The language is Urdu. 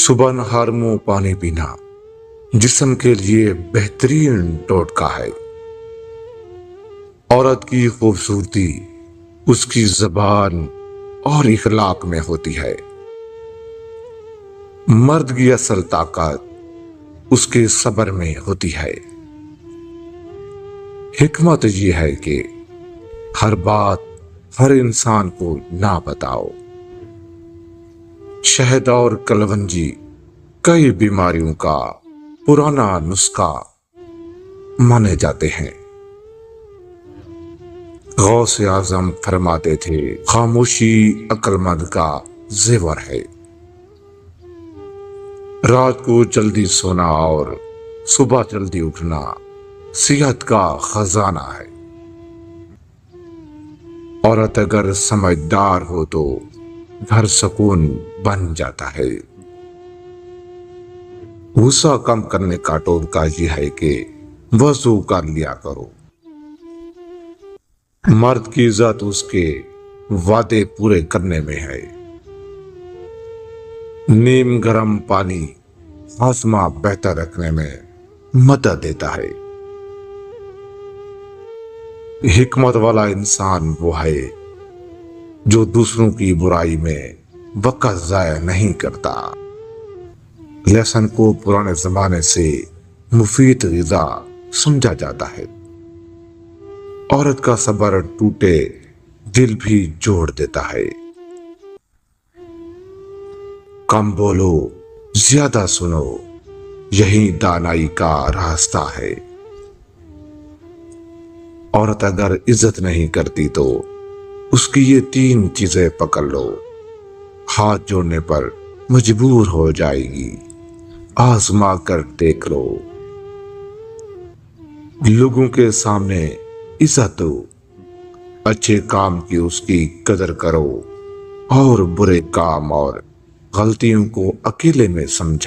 صبح نہار منہ پانی پینا جسم کے لیے بہترین ٹوٹکا ہے۔ عورت کی خوبصورتی اس کی زبان اور اخلاق میں ہوتی ہے۔ مرد کی اصل طاقت اس کے صبر میں ہوتی ہے۔ حکمت یہ ہے کہ ہر بات ہر انسان کو نہ بتاؤ۔ شہد اور کلونجی کئی بیماریوں کا پرانا نسخہ مانے جاتے ہیں۔ غوث اعظم فرماتے تھے، خاموشی عقل مند کا زیور ہے۔ رات کو جلدی سونا اور صبح جلدی اٹھنا صحت کا خزانہ ہے۔ عورت اگر سمجھدار ہو تو گھر سکون بن جاتا ہے۔ غصہ کم کرنے کا ٹوٹکا یہ ہے کہ وضو کر لیا کرو۔ مرد کی عزت اس کے وعدے پورے کرنے میں ہے۔ نیم گرم پانی ہاضمہ بہتر رکھنے میں مدد دیتا ہے۔ حکمت والا انسان وہ ہے جو دوسروں کی برائی میں وقت ضائع نہیں کرتا۔ لہسن کو پرانے زمانے سے مفید غذا سمجھا جاتا ہے۔ عورت کا صبر ٹوٹے دل بھی جوڑ دیتا ہے۔ کم بولو زیادہ سنو، یہی دانائی کا راستہ ہے۔ عورت اگر عزت نہیں کرتی تو اس کی یہ 3 چیزیں پکڑ لو، ہاتھ جوڑنے پر مجبور ہو جائے گی، آزما کر دیکھ لو۔ لوگوں کے سامنے عزت دو، اچھے کام کی اس کی قدر کرو اور برے کام اور غلطیوں کو اکیلے میں سمجھا۔